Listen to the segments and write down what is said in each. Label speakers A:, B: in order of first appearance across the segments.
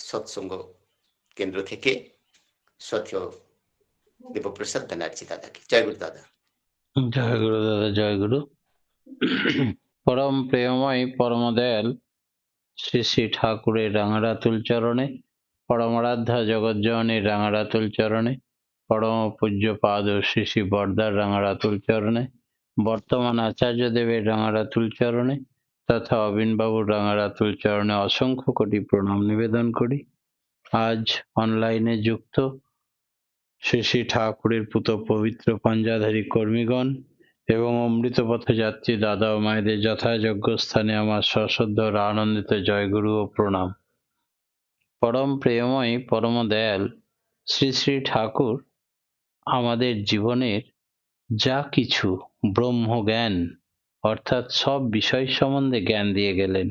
A: সৎসঙ্গ কেন্দ্র থেকে শ্রদ্ধেয় দেবপ্রসাদ ব্যানার্জি দাদাকে। জয় গুরু দাদা।
B: জয় গুরু দাদা, জয় গুরু। পরম প্রেমময় পরম দয়াল শ্রী শ্রী ঠাকুরের রাঙারাতুল চরণে, পরমারাধ্যা জগজ্জননীর রাঙারাতুল চরণে, পরম পূজ্য পাদ শ্রী শ্রী বরদার রাঙারাতুল চরণে, বর্তমান আচার্য দেবের রাঙারাতুল চরণে তথা অবিনবাবুর রাঙারাতুল চরণে অসংখ্য কোটি প্রণাম নিবেদন করি। আজ অনলাইনে যুক্ত শ্রী শ্রী ঠাকুরের পুত পবিত্র পাঞ্জাধারী কর্মীগণ এবং অমৃত পথযাত্রী দাদা ও মায়েদের যথাযোগ্য স্থানে আমার সশ্রদ্ধ আনন্দিত জয়গুরু ও প্রণাম। পরম প্রেমময় পরম দয়াল শ্রী শ্রী ঠাকুর আমাদের জীবনের যা কিছু ব্রহ্মজ্ঞান অর্থাৎ সব বিষয় সম্বন্ধে জ্ঞান দিয়ে গেলেন।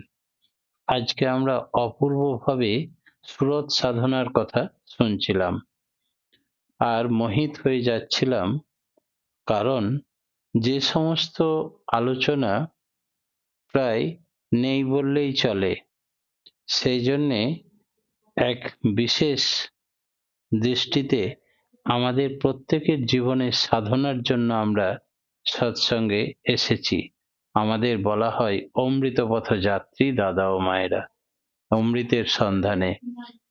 B: আজকে আমরা অপূর্বভাবে সুরত সাধনার কথা শুনছিলাম আর মোহিত হয়ে যাচ্ছিলাম, কারণ যে সমস্ত আলোচনা প্রায় নেই বললেই চলে, সেই জন্যে এক বিশেষ দৃষ্টিতে আমাদের প্রত্যেকের জীবনের সাধনার জন্য আমরা সৎসঙ্গে এসেছি। আমাদের বলা হয় অমৃত পথযাত্রী দাদা ও মায়েরা, অমৃতের সন্ধানে।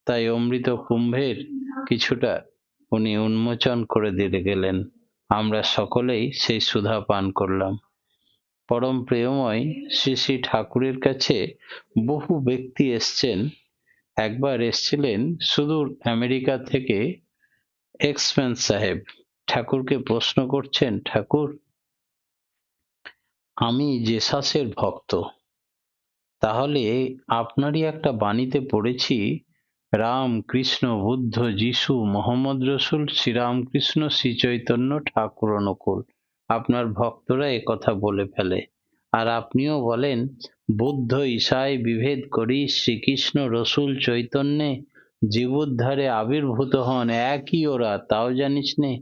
B: তাই অমৃত কুম্ভের কিছুটা উনি উন্মোচন করে দিয়ে গেলেন, আমরা সকলেই সেই সুধা পান করলাম। পরম প্রেমময় শ্রী শ্রী ঠাকুরের কাছে বহু ব্যক্তি এসছেন। একবার এসছিলেন সুদূর আমেরিকা থেকে এক্সম্যান সাহেব, ঠাকুরকে প্রশ্ন করছেন, ঠাকুর আমি জেসাসের ভক্ত, তাহলে আপনারই একটা বাণীতে পড়েছি রাম কৃষ্ণ বুদ্ধ যিশু মোহাম্মদ রসুল শ্রীরামকৃষ্ণ শ্রী চৈতন্য ঠাকুর অনুকূল। আপনার ভক্তরা কথা বলে ফেলে, আর আপনিও বলেন বুদ্ধ ঈশায় বিভেদ করি শ্রীকৃষ্ণ রসুল চৈতন্যে জীবোদ্ধারে আবির্ভূত হন একই ওরা, তাও জানিস নে।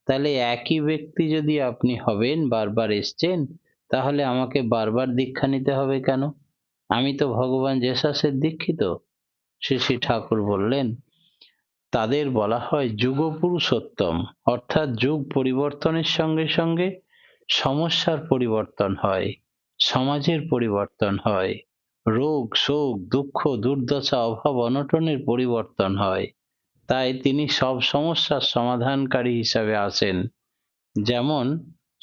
B: তাহলে একই ব্যক্তি যদি আপনি হবেন, বারবার এসছেন, তাহলে আমাকে বারবার দীক্ষা নিতে হবে কেন? আমি তো ভগবান জেসাসের দীক্ষিত। শ্রী শ্রী ঠাকুর বললেন, তাদের বলা হয় যুগ পুরুষোত্তম, অর্থাৎ যুগ পরিবর্তনের সঙ্গে সঙ্গে সমস্যার পরিবর্তন হয়, সমাজের পরিবর্তন হয়, রোগ শোক দুঃখ দুর্দশা অভাব অনটনের পরিবর্তন হয়। তাই তিনি সব সমস্যার সমাধানকারী হিসাবে আসেন। যেমন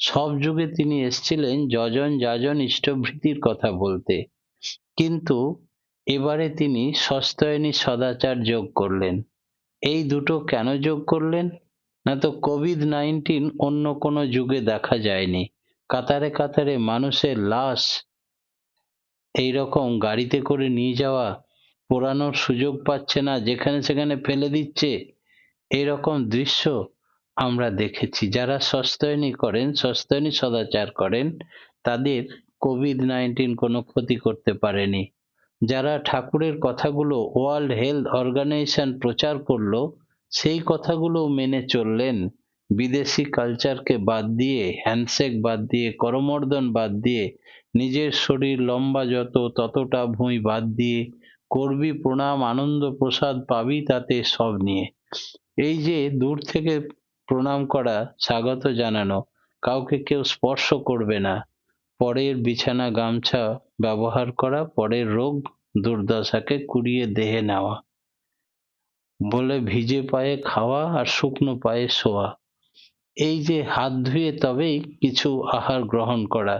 B: সব যুগে তিনি এসেছিলেন যজন যাজন ইষ্টভৃতির কথা বলতে, কিন্তু এবারে তিনি সস্তায়নী সদাচার যোগ করলেন। এই দুটো কেন যোগ করলেন? না তো কোভিড-19 অন্য কোনো যুগে দেখা যায়নি। কাতারে কাতারে মানুষের লাশ এইরকম গাড়িতে করে নিয়ে যাওয়া, পোড়ানোর সুযোগ পাচ্ছে না, যেখানে সেখানে ফেলে দিচ্ছে, এইরকম দৃশ্য আমরা দেখেছি। যারা সস্তায়নী করেন, সস্তায়নী সদাচার করেন, তাদের কোভিড-19 কোনো ক্ষতি করতে পারেনি। যারা ঠাকুরের কথাগুলো ওয়ার্ল্ড হেলথ অর্গানাইজেশন প্রচার করলো, সেই কথাগুলো মেনে চললেন, বিদেশি কালচারকে বাদ দিয়ে, হ্যান্ডশেক বাদ দিয়ে, করমর্দন বাদ দিয়ে, নিজের শরীর লম্বা যত ততটা ভুঁই বাদ দিয়ে, করবি প্রণাম আনন্দ প্রসাদ পাবি তাতে সব নিয়ে। এই যে দূর থেকে প্রণাম করা, স্বাগত জানানো, কাউকে কেউ স্পর্শ করবে না, পরের বিছানা গামছা ব্যবহার করা, পরের রোগ দুর্দশাকে কুড়িয়ে দেহে নেওয়া, বলে ভিজে পায়ে খাওয়া আর শুকনো পায়ে শোয়া, এই যে হাত ধুয়ে তবেই কিছু আহার গ্রহণ করা,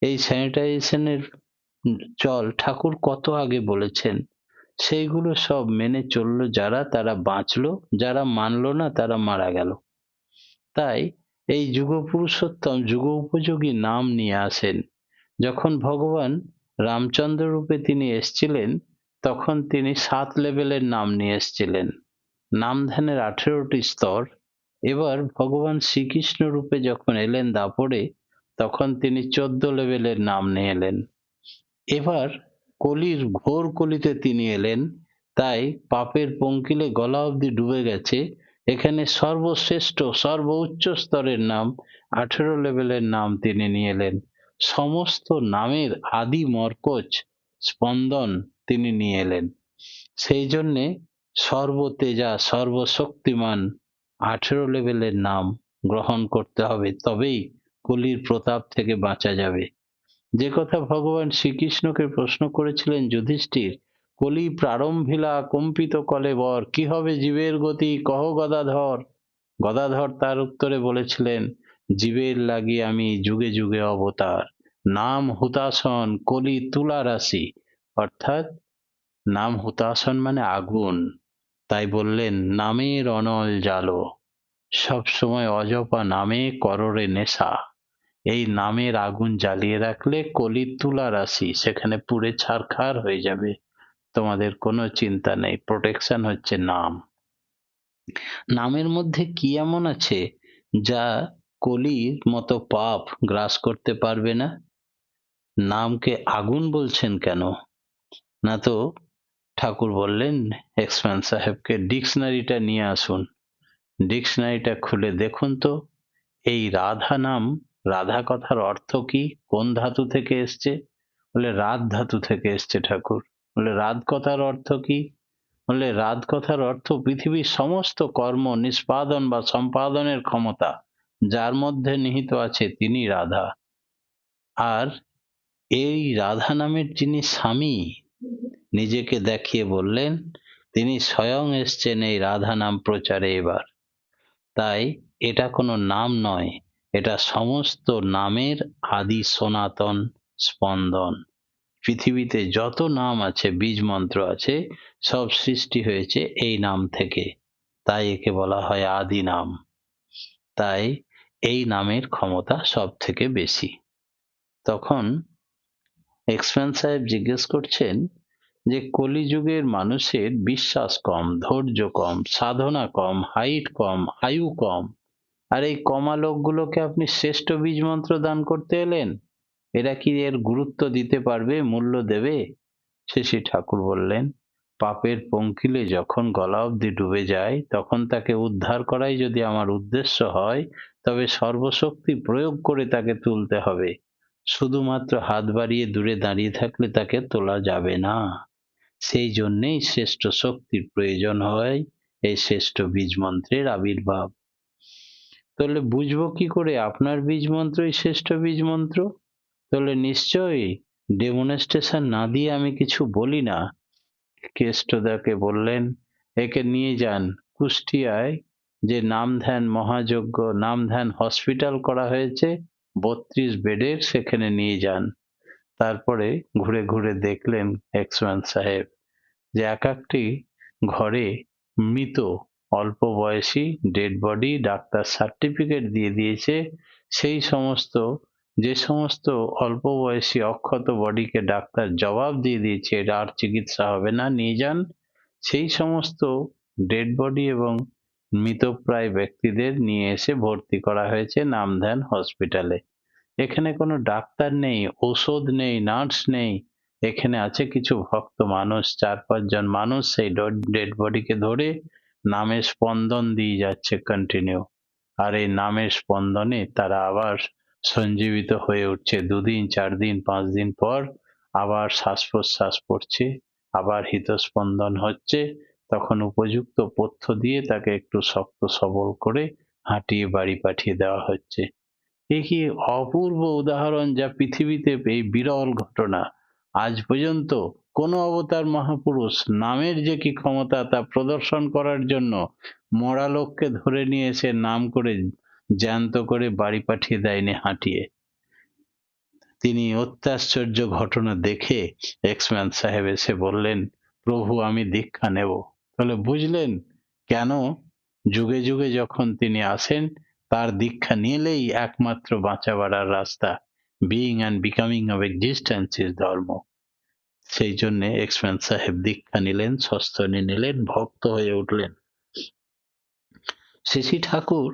B: এই স্যানিটাইজেশনের চল ঠাকুর কত আগে বলেছেন। সেইগুলো সব মেনে চললো যারা, তারা বাঁচলো, যারা মানলো না তারা মারা গেল। তাই এই যুগ পুরুষোত্তম যুগ উপযোগী নাম নিয়ে আসেন। যখন ভগবান রামচন্দ্র রূপে তিনি এসছিলেন, তখন তিনি 7 লেভেলের নাম নিয়ে এসছিলেন, নাম ধ্যানের 18টি স্তর। এবার ভগবান শ্রীকৃষ্ণ রূপে যখন এলেন দাপরে, তখন তিনি 14 লেভেলের নাম নিয়ে এলেন। এবার কলির ঘোর কলিতে তিনি এলেন, তাই পাপের পঙ্কিলে গলা অবধি ডুবে গেছে। এখানে সর্বশ্রেষ্ঠ সর্বোচ্চ স্তরের নাম 18 লেভেলের নাম তিনি নিয়ে এলেন। সমস্ত নামের আদি মরকজ স্পন্দন তিনি নিয়ে এলেন। সেই জন্যে সর্বতেজা সর্বশক্তিমান 18 লেভেলের নাম গ্রহণ করতে হবে, তবেই কলির প্রতাপ থেকে বাঁচা যাবে। যে কথা ভগবান শ্রীকৃষ্ণকে প্রশ্ন করেছিলেন যুধিষ্ঠির, কলি প্রারম্ভিলা কম্পিত কলেবর, কি হবে জীবের গতি কহ গদাধর। গদাধর তার উত্তরে বলেছিলেন, জীবের লাগি আমি যুগে যুগে অবতার, নাম হুতাসন কলি তুলা রাশি। অর্থাৎ নাম হুতাসন মানে আগুন, তাই বললেন নামের অনল জালো, সব সময় অজপা নামে কররে নেশা। এই নামের আগুন জ্বালিয়ে রাখলে কলির তুলা রাশি সেখানে পুড়ে ছারখার হয়ে যাবে, তোমাদের কোনো চিন্তা নেই। প্রোটেকশন হচ্ছে নাম। নামের মধ্যে কি এমন আছে যা কলির মতো পাপ গ্রাস করতে পারবে না? নামকে আগুন বলছেন কেন? না তো ঠাকুর বললেন এক্সপ্যান সাহেবকে ডিকশনারিটা নিয়ে আসুন, ডিকশনারিটা খুলে দেখুন তো এই রাধা নাম, রাধা কথার অর্থ কি, কোন ধাতু থেকে এসছে? বলে রাধ ধাতু থেকে এসছে ঠাকুর। বলে রাধ কথার অর্থ কি? বলে রাধ কথার অর্থ পৃথিবীর সমস্ত কর্ম নিষ্পাদন বা সম্পাদনের ক্ষমতা যার মধ্যে নিহিত আছে তিনি রাধা। আর এই রাধা নামের যিনি স্বামী, নিজেকে দেখিয়ে বললেন তিনি স্বয়ং এসছেন এই রাধা নাম প্রচারে এবার। তাই এটা কোনো নাম নয়, এটা সমস্ত নামের আদি সনাতন স্পন্দন। পৃথিবীতে যত নাম আছে, বীজ মন্ত্র আছে, সব সৃষ্টি হয়েছে এই নাম থেকে, তাই একে বলা হয় আদি নাম। তাই এই নামের ক্ষমতা সব থেকে বেশি। তখন এক্সপ্যান সাহেব জিজ্ঞেস করছেন যে কলিযুগের মানুষের বিশ্বাস কম, ধৈর্য কম, সাধনা কম, হাইট কম, আয়ু কম, আর এই কমা লোকগুলোকে আপনি শ্রেষ্ঠ বীজ মন্ত্র দান করতে এলেন, এরা কি এর গুরুত্ব দিতে পারবে, মূল্য দেবে? শেষে ঠাকুর বললেন, পাপের পঙ্কিলে যখন গলা অবধি ডুবে যায় তখন তাকে উদ্ধার করাই যদি আমার উদ্দেশ্য হয়, তবে সর্বশক্তি প্রয়োগ করে তাকে তুলতে হবে। শুধুমাত্র হাত বাড়িয়ে দূরে দাঁড়িয়ে থাকলে তাকে তোলা যাবে না। সেই জন্যেই শ্রেষ্ঠ শক্তির প্রয়োজন হয়, এই শ্রেষ্ঠ বীজ মন্ত্রের আবির্ভাব। তাহলে বুঝবো কি করে আপনার বীজ মন্ত্রই শ্রেষ্ঠ বীজ মন্ত্র? তাহলে নিশ্চয়ই ডেমনস্ট্রেশন না দিয়ে আমি কিছু বলি না। কেষ্টদাকে বললেন একে নিয়ে যান কুষ্টিয়ায়, যে নাম ধ্যান মহাযজ্ঞ, নাম ধ্যান হসপিটাল করা হয়েছে 32 বেডের, সেখানে নিয়ে যান। তারপরে ঘুরে ঘুরে দেখলেন এক্সম্যান সাহেব যে এক একটি ঘরে মৃত অল্প বয়সী ডেড বডি, ডাক্তার সার্টিফিকেট দিয়ে দিয়েছে। সেই সমস্ত, যে সমস্ত অল্প বয়সী অক্ষত বডিকে ডাক্তার জবাব দিয়ে দিয়েছে এটা আর চিকিৎসা হবে না, নিয়ে যান। সেই সমস্ত ডেড বডি এবং মৃতপ্রায় ব্যক্তিদের নিয়ে এসে ভর্তি করা হয়েছে নামধান হসপিটালে। এখানে কোনো ডাক্তার নেই, ঔষধ নেই, নার্স নেই, এখানে আছে কিছু ভক্ত মানুষ, 4-5 জন মানুষ সেই ডেড বডিকে ধরে নামের স্পন্দন দিয়ে যাচ্ছে কন্টিনিউ। আর এই নামের স্পন্দনে তারা আবার সঞ্জীবিত হয়ে উঠছে। 2 দিন 4 দিন 5 দিন পর আবার শ্বাস প্রশ্বাস পড়ছে, আবার হৃদস্পন্দন হচ্ছে। তখন উপযুক্ত পথ্য দিয়ে তাকে একটু শক্ত সবল করে হাঁটিয়ে বাড়ি পাঠিয়ে দেওয়া হচ্ছে। এ কি অপূর্ব উদাহরণ, যা পৃথিবীতে এই বিরল ঘটনা। আজ পর্যন্ত কোন অবতার মহাপুরুষ নামের যে কি ক্ষমতা তা প্রদর্শন করার জন্য মরা লোককে ধরে নিয়ে এসে নাম করে জ্যান্ত করে বাড়ি পাঠিয়ে দেয়নি হাঁটিয়ে। তিনি অত্যাশ্চর্য ঘটনা দেখে এক্সম্যান সাহেব এসে বললেন, প্রভু আমি দীক্ষা নেব। তাহলে বুঝলেন কেন যুগে যুগে যখন তিনি আসেন তার দীক্ষা নিলেই একমাত্র বাঁচা বাড়ার রাস্তা। Being and becoming of existence is ধর্ম। সেই জন্য এক্সম্যান সাহেব দীক্ষা নিলেন, শস্ত্রনী নিলেন, ভক্ত হয়ে উঠলেন। শ্রী ঠাকুর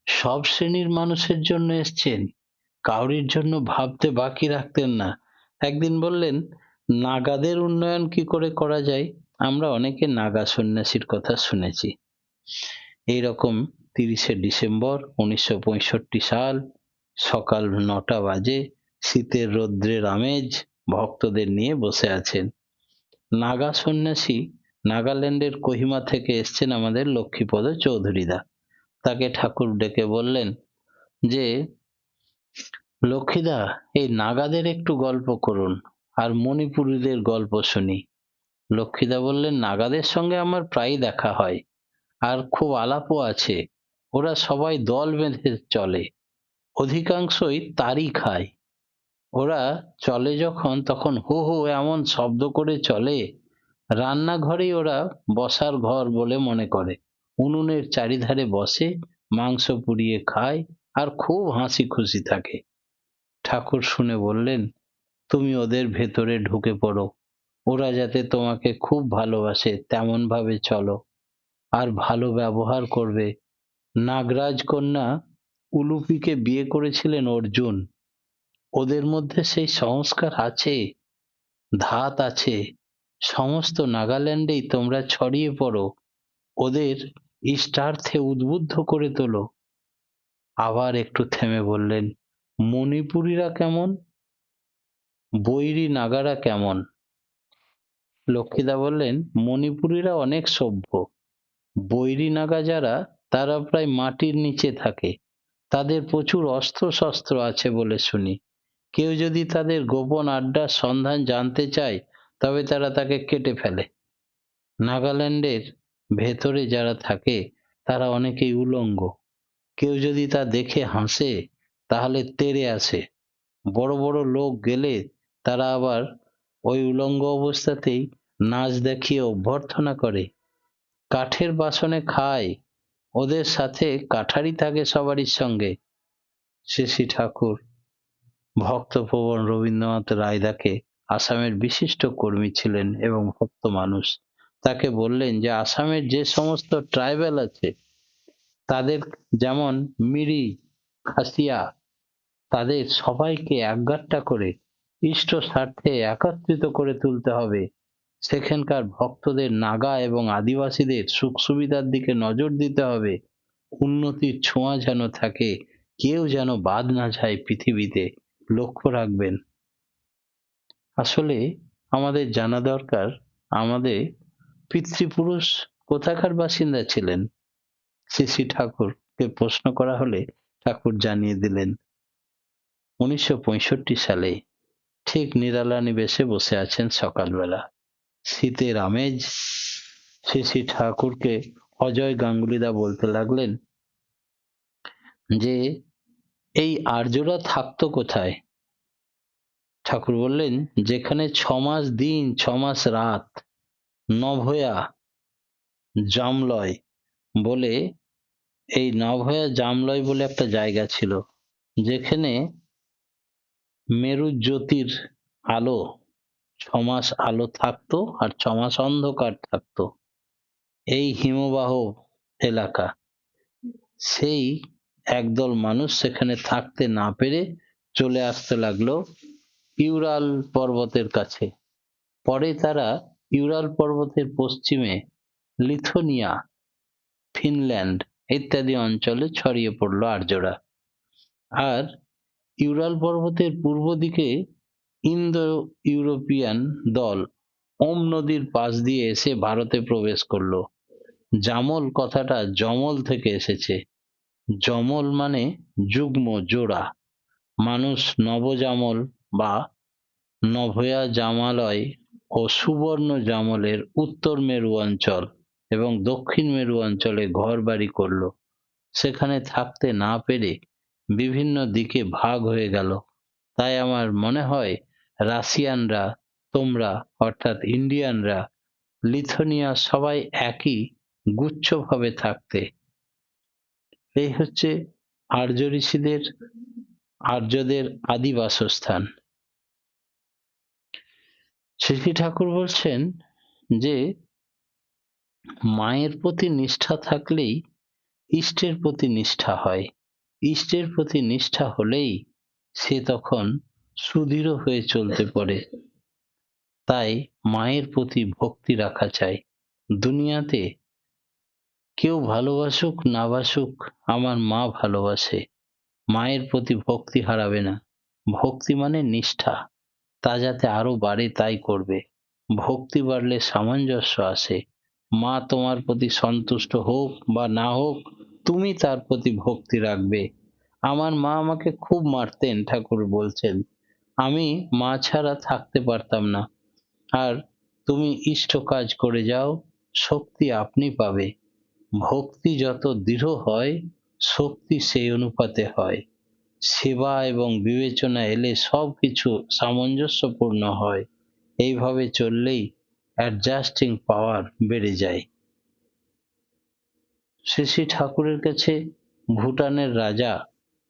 B: সব শ্রেণীর মানুষের জন্য এসছেন, কাউরির জন্য ভাবতে বাকি রাখতেন না। একদিন বললেন, নাগাদের উন্নয়ন কি করে করা যায়? আমরা অনেকে নাগা সন্ন্যাসীর কথা শুনেছি। এইরকম 30শে ডিসেম্বর 1965 সাল, সকাল 9টা বাজে, শীতের রৌদ্রের আমেজ, ভক্তদের নিয়ে বসে আছেন। নাগা সন্ন্যাসী নাগাল্যান্ডের কোহিমা থেকে এসছেন আমাদের লক্ষ্মীপদ চৌধুরীদা। তাকে ঠাকুর ডেকে বললেন যে, লক্ষ্মীদা, এই নাগাদের একটু গল্প করুন, আর মণিপুরীদের গল্প শুনি। লক্ষ্মীদা বললেন, নাগাদের সঙ্গে আমার প্রায়ই দেখা হয়, আর খুব আলাপও আছে। ওরা সবাই দল বেঁধে চলে, অধিকাংশই তাড়ি খায়। ওরা চলে যখন, তখন হু হু এমন শব্দ করে চলে, রান্নাঘরেই ওরা বসার ঘর বলে মনে করে। উনুনের চারিধারে বসে, মাংস পুড়িয়ে খায়, আর খুব হাসি খুশি থাকে। ঠাকুর শুনে বললেন, তুমি ওদের ভেতরে ঢুকে পড়ো, ওরা যাতে তোমাকে খুব ভালোবাসে তেমন ভাবে চলো, আর ভালো ব্যবহার করবে। নাগরাজ কন্যা উলুপিকে বিয়ে করেছিলেন অর্জুন। ওদের মধ্যে সেই সংস্কার আছে, ধাত আছে। সমস্ত নাগাল্যান্ডেই তোমরা ছড়িয়ে পড়ো, ওদের ইষ্টার্থে উদ্বুদ্ধ করে তোলো। আবার একটু থেমে বললেন, মণিপুরীরা কেমন, বৈরী নাগারা কেমন? লক্ষ্মীদা বললেন, মণিপুরীরা অনেক সভ্য। বৈরী নাগা যারা, তারা প্রায় মাটির নিচে থাকে। তাদের প্রচুর অস্ত্র শস্ত্র আছে বলে শুনি। কেউ যদি তাদের গোপন আড্ডার সন্ধান জানতে চায়, তবে তারা তাকে কেটে ফেলে। নাগাল্যান্ডের ভেতরে যারা থাকে, তারা অনেকেই উলঙ্গ। কেউ যদি তা দেখে হাসে, তাহলে তেড়ে আসে। বড় বড় লোক গেলে তারা আবার ওই উলঙ্গ অবস্থাতেই নাচ দেখিয়ে অভ্যর্থনা করে। কাঠের বাসনে খায়, ওদের সাথে কাঠারি থাকে সবারই সঙ্গে। শ্রী ঠাকুর ভক্তপ্রবণ রবীন্দ্রনাথ রায়দাকে আসামের বিশিষ্ট কর্মী ছিলেন এবং ভক্ত মানুষ। তাকে বললেন যে, আসামের যে সমস্ত ট্রাইবেল আছে, তাদের যেমন মিরি, খাসিয়া, তাদের সবাইকে একগাট্টা করে ইষ্ট স্বার্থে একত্রিত করে তুলতে হবে। সেখানকার ভক্তদের নাগা এবং আদিবাসীদের সুখ সুবিধার দিকে নজর দিতে হবে। উন্নতির ছোঁয়া যেন থাকে, কেউ যেন বাদ না যায় পৃথিবীতে, লক্ষ্য রাখবেন। আসলে আমাদের জানা দরকার, আমাদের পিতৃপুরুষ কোথাকার বাসিন্দা ছিলেন। শ্রী ঠাকুরকে প্রশ্ন করা হলে ঠাকুর জানিয়ে দিলেন, 1965 সালে ঠিক নিরালা নিবেশে বসে আছেন সকালবেলা, শীতের আমেজ। শ্রী ঠাকুরকে অজয় গাঙ্গুলিদা বলতে লাগলেন যে, এই আর্যরা থাকতো কোথায়? ঠাকুর বললেন, যেখানে 6 মাস দিন 6 মাস রাত নভয়া জামলয় বলে, এই নভয়া জামলয় বলে একটা জায়গা ছিল, যেখানে মেরু জ্যোতির আলো 6 মাস আলো থাকতো, আর 6 মাস অন্ধকার থাকতো। এই হিমবাহ এলাকা, সেই একদল মানুষ সেখানে থাকতে না পেরে চলে আসতে লাগলো ইউরাল পর্বতের কাছে। পরে তারা ইউরাল পর্বতের পশ্চিমে লিথুয়ানিয়া, ফিনল্যান্ড ইত্যাদি অঞ্চলে ছড়িয়ে পড়লো আর্যরা। আর ইউরাল পর্বতের পূর্ব দিকে ইন্দো ইউরোপিয়ান দল ওম নদীর পাশ দিয়ে এসে ভারতে প্রবেশ করলো। জামল কথাটা জমল থেকে এসেছে। জমল মানে যুগ্ম, জোড়া। মানুষ নবজামল বা নভয়া জামালয় ও সুবর্ণ জামলের উত্তর মেরু অঞ্চল এবং দক্ষিণ মেরু অঞ্চলে ঘর বাড়ি করলো। সেখানে থাকতে না পেরে বিভিন্ন দিকে ভাগ হয়ে গেল। তাই আমার মনে হয় রাশিয়ানরা, তোমরা অর্থাৎ ইন্ডিয়ানরা, লিথুয়ানিয়া সবাই একই গুচ্ছভাবে থাকতে। এই হচ্ছে আর্য ঋষিদের, আর্যদের আদি বাসস্থান। শ্রী ঠাকুর বলছেন যে, মায়ের প্রতি নিষ্ঠা থাকলেই ইষ্টের প্রতি নিষ্ঠা হয়। ইষ্টের প্রতি নিষ্ঠা হলেই সে তখন সুদৃঢ় হয়ে চলতে পারে। তাই মায়ের প্রতি ভক্তি রাখা চাই। দুনিয়াতে কেউ ভালোবাসুক না বাসুক, আমার মা ভালোবাসে। মায়ের প্রতি ভক্তি হারাবে না। ভক্তি মানে নিষ্ঠা, তা যাতে আরো বাড়ে তাই করবে। ভক্তি বাড়লে সামঞ্জস্য আসে। মা তোমার প্রতি সন্তুষ্ট হোক বা না হোক, তুমি তার প্রতি ভক্তি রাখবে। আমার মা আমাকে খুব মারতেন, ঠাকুর বলছেন। আমি মা ছাড়া থাকতে পারতাম না। আর তুমি ইষ্ট কাজ করে যাও, শক্তি আপনি পাবে। ভক্তি যত দৃঢ় হয়, শক্তি সেই অনুপাতে হয়। সেবা এবং বিবেচনা এলে সবকিছু সামঞ্জস্যপূর্ণ হয়। এইভাবে চললেই অ্যাডজাস্টিং পাওয়ার বেড়ে যায়। শ্রী শ্রী ঠাকুরের কাছে ভুটানের রাজা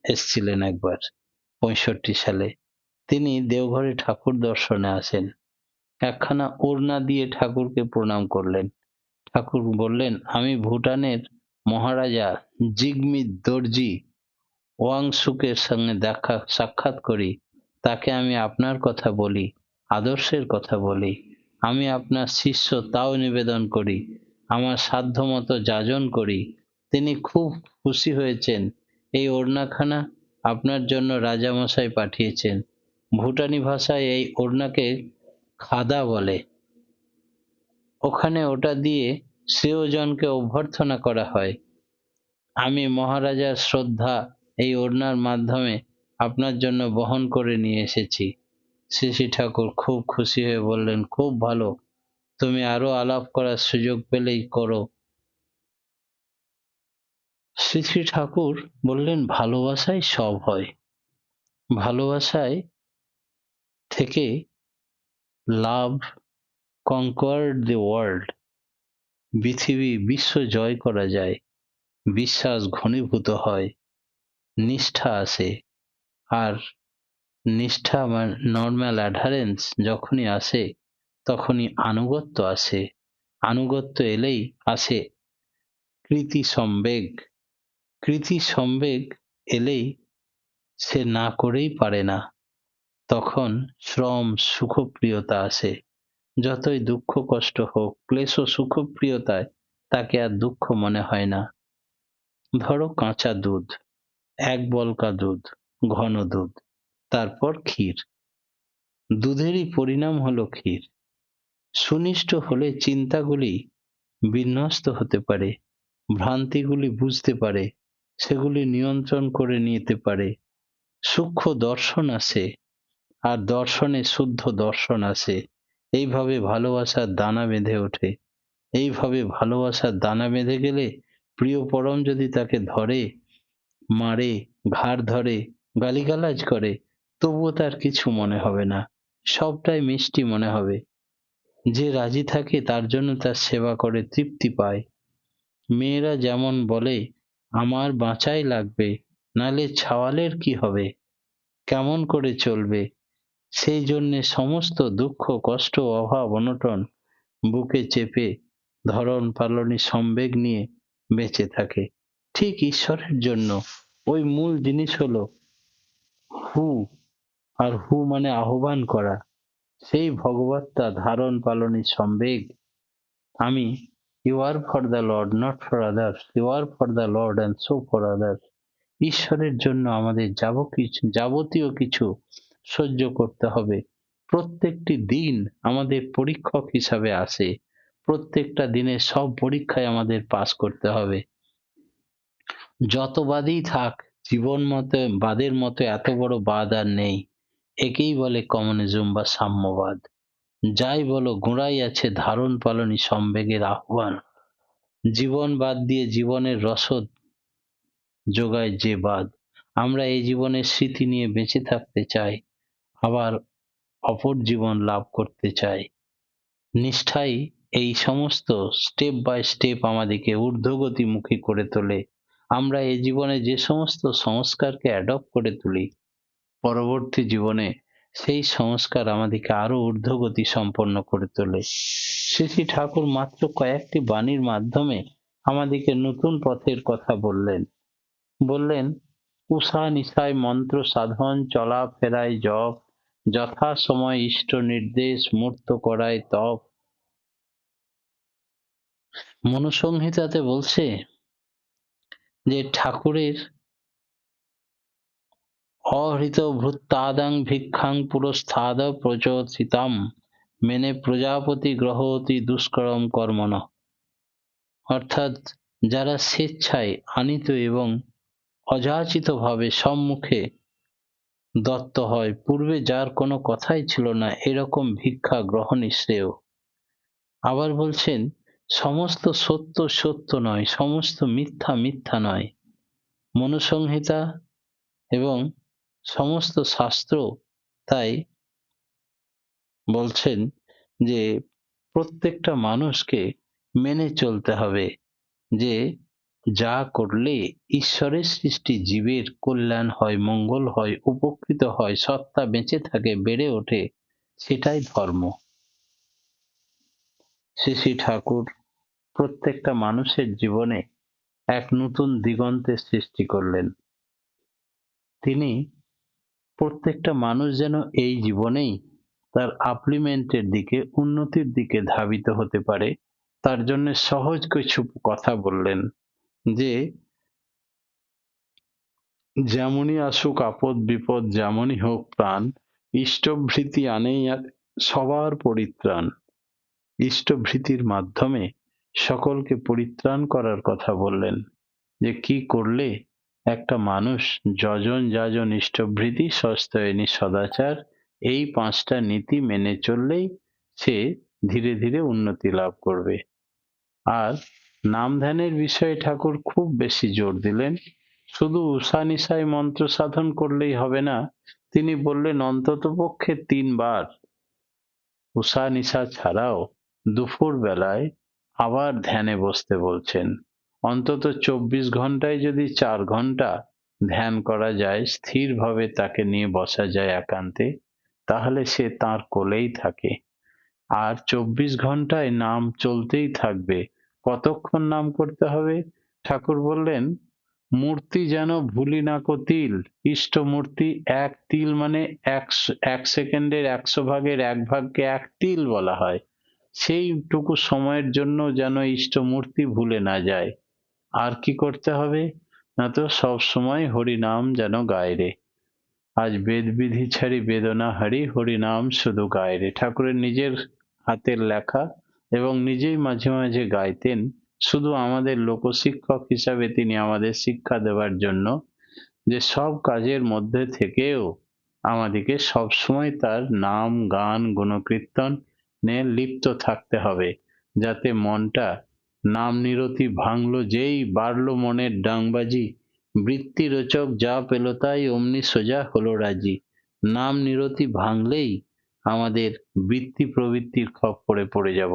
B: এসছিলেন একবার 65 সালে। তিনি দেওঘরে ঠাকুর দর্শনে আসেন। একখানা ওড়না দিয়ে ঠাকুরকে প্রণাম করলেন। ঠাকুর বললেন, আমি ভুটানের মহারাজা জিগমিত দর্জি ওয়াংসুকের সঙ্গে সাক্ষাৎ করি। তাকে আমি আপনার কথা বলি, আদর্শের কথা বলি। আমি আপনার শিষ্য, তাও নিবেদন করি। আমার সাধ্যমতো যাজন করি। তিনি খুব খুশি হয়েছেন। এই ওড়নাখানা আপনার জন্য রাজামশাই পাঠিয়েছেন। ভুটানি ভাষায় এই ওড়নাকে খাদা বলে। ওখানে ওটা দিয়ে শ্রেয়জনকে অভ্যর্থনা করা হয়। আমি মহারাজার শ্রদ্ধা এই ওড়নার মাধ্যমে আপনার জন্য বহন করে নিয়ে এসেছি। শ্রী শ্রী ঠাকুর খুব খুশি হয়ে বললেন, খুব ভালো, তুমি আরো আলাপ করার সুযোগ পেলেই করো। শ্রী শ্রী ঠাকুর বললেন, ভালোবাসায় সব হয়। ভালোবাসায় থেকে লাভ কনকোয়ার্ড দ্য ওয়ার্ল্ড। বিশ্ব জয় করা যায়। বিশ্বাস ঘনীভূত হয়, নিষ্ঠা আসে। আর নিষ্ঠা বা নর্মাল অ্যাডহারেন্স যখনই আসে, তখনই আনুগত্য আসে। আনুগত্য এলেই আসে কৃতি সম্বেগ। কৃতি সম্বেগ এলেই সে না করেই পারে না। তখন শ্রম সুখপ্রিয়তা আসে। যতই দুঃখ কষ্ট হোক, ক্লেশ ও সুখপ্রিয়তায় তাকে আর দুঃখ মনে হয় না। ধরো কাঁচা দুধ, এক বলকা দুধ, ঘন দুধ, তারপর ক্ষীর। দুধেরই পরিণাম হলো ক্ষীর। সুনিষ্ট হলে চিন্তাগুলি বিন্যস্ত হতে পারে, ভ্রান্তিগুলি বুঝতে পারে, সেগুলি নিয়ন্ত্রণ করে নিতে পারে। সূক্ষ্ম দর্শন আসে, আর দর্শনে শুদ্ধ দর্শন আসে। এইভাবে ভালোবাসার দানা বেঁধে ওঠে। এইভাবে ভালোবাসার দানা বেঁধে গেলে প্রিয় পরম যদি তাকে ধরে, মারে, ঘাড় ধরে, গালিগালাজ করে, তবুও তার কিছু মনে হবে না। সবটাই মিষ্টি মনে হবে। যে রাজি থাকে তার জন্য তার সেবা করে তৃপ্তি পায়। মেয়েরা যেমন বলে, আমার বাঁচাই লাগবে, নালে ছাওয়ালের কি হবে, কেমন করে চলবে, সেই জন্যে সমস্ত দুঃখ কষ্ট অভাব অনটন বুকে চেপে ধরন পালনী সম্বেগ নিয়ে বেঁচে থাকে। ঠিক ঈশ্বরের জন্য ওই মূল জিনিস হলো হু। আর হু মানে আহ্বান করা। সেই ভগবত্তা ধারণ পালনী সম্বেগ। আমি, you are for the lord, not for others, you are for the lord and so for others. ঈশ্বরের জন্য আমাদের যাবতীয় কিছু সহ্য করতে হবে। প্রত্যেকটি দিন আমাদের পরীক্ষক হিসাবে আসে। প্রত্যেকটা দিনের সব পরীক্ষায় আমাদের পাস করতে হবে। যত বাদই থাক, জীবন মতে বাদের মতো এত বড় বাদ আর নেই। একেই বলে কমিউনিজম বা সাম্যবাদ। যাই বলো, গোড়াই আছে ধারণ পালনী সম্বেগের আহ্বান। জীবন বাদ দিয়ে জীবনের রসদ যোগায় যে বাদ। আমরা এই জীবনের স্মৃতি নিয়ে বেঁচে থাকতে চাই, আবার অপর জীবন লাভ করতে চাই। নিষ্ঠাই এই সমস্ত স্টেপ বাই স্টেপ আমাদেরকে ঊর্ধ্বগতিমুখী করে তোলে। আমরা এই জীবনে যে সমস্ত সংস্কারকে অ্যাডপ্ট করে তুলি, পরবর্তী জীবনে সেই সংস্কার আমাদেরকে আরো ঊর্ধ্বগতি সম্পন্ন করে তোলে। শ্রী শ্রী ঠাকুর মাত্র কয়েকটি বাণীর মাধ্যমে আমাদেরকে নতুন পথের কথা বললেন, উষা নিশায় মন্ত্র সাধন, চলা ফেরায় জপ, যথা সময় ইষ্ট নির্দেশ, মূর্ত করায় তপ। মনুসংহিতাতে বলছে যে ঠাকুরের অহৃত ভৃত্তাদাং ভিক্ষাং পুরস্তাদ প্রচোদিতাম মেনে প্রজাপতি গ্রহ অতি দুষ্করম কর্মণ, অর্থাৎ যারা স্বেচ্ছায় আনিত এবং অযাচিতভাবে সম্মুখে দত্ত হয়, পূর্বে যার কোনো কথাই ছিল না, এরকম ভিক্ষা গ্রহণই শ্রেয়। আবার বলছেন, সমস্ত সত্য সত্য নয়, সমস্ত মিথ্যা মিথ্যা নয়। মনুসংহিতা এবং সমস্ত শাস্ত্র তাই বলছেন যে প্রত্যেকটা মানুষকে মেনে চলতে হবে, যে যা করলে ঈশ্বরের সৃষ্টি জীবের কল্যাণ হয়, মঙ্গল হয়, উপকৃত হয়, সত্তা বেঁচে থাকে, বেড়ে ওঠে, সেটাই ধর্ম। শ্রী ঠাকুর প্রত্যেকটা মানুষের জীবনে এক নতুন দিগন্তের সৃষ্টি করলেন। তিনি প্রত্যেকটা মানুষ যেন এই জীবনেই তার আপলিমেন্টের দিকে, উন্নতির দিকে ধাবিত হতে পারে, তার জন্য সহজ কিছু কথা বললেন, যে যেমনই আসুক আপদ বিপদ, যেমনই হোক প্রাণ, ইষ্টভৃতি আনেই আর সবার পরিত্রাণ। ইষ্টভৃতির মাধ্যমে সকলকে পরিত্রাণ করার কথা বললেন, যে কি করলে একটা মানুষ যজন যাজন ইষ্টভৃতি সস্তয়নী সদাচার, এই 5টা নীতি মেনে চললেই সে ধীরে ধীরে উন্নতি লাভ করবে। আর নাম ধ্যানের বিষয়ে ঠাকুর খুব বেশি জোর দিলেন। শুধু উষা নিশায় মন্ত্র সাধন করলেই হবে না, তিনি বললেন অন্তত পক্ষে 3 বার উষা নিশা ছাড়াও দুপুর বেলায় আবার ধ্যানে বসতে বলছেন। অন্তত 24 ঘন্টায় যদি 4 ঘন্টা ধ্যান করা যায়, স্থিরভাবে তাকে নিয়ে বসা যায় একান্তে, তাহলে সে তার কোলেই থাকে। আর 24 ঘন্টায় নাম চলতেই থাকবে। কতক্ষণ নাম করতে হবে? ঠাকুর বললেন, মূর্তি যেন ভুলি না কো তিল। ইষ্ট মূর্তি, এক তিল মানে 1 সেকেন্ডের 100 ভাগের 1 ভাগকে 1 তিল বলা হয়। সেইটুকু সময়ের জন্য যেন ইষ্ট মূর্তি ভুলে না যায়। আর কি করতে হবে? না তো সব সময় হরি নাম যেন গায় রে। আজ বেদ বিধি ছাড়ি বেদনা হারি, হরি নাম শুধু গায় রে। ঠাকুরের নিজের হাতের লেখা, এবং নিজেই মাঝে মাঝে গাইতেন, শুধু আমাদের লোকশিক্ষক হিসাবে তিনি আমাদের শিক্ষা দেওয়ার জন্য, যে সব কাজের মধ্যে থেকেও আমাদেরকে সবসময় তার নাম গান গুণকীর্তন নিয়ে লিপ্ত থাকতে হবে, যাতে মনটা নাম নিরতি ভাঙলো যেই, বাড়লো মনের ডাংবাজি, বৃত্তি রোচক যা পেল তাই, অমনি সোজা হলো রাজি। নাম নিরতি ভাঙলেই আমাদের বৃত্তি প্রবৃত্তির খপ্পরে পড়ে যাব।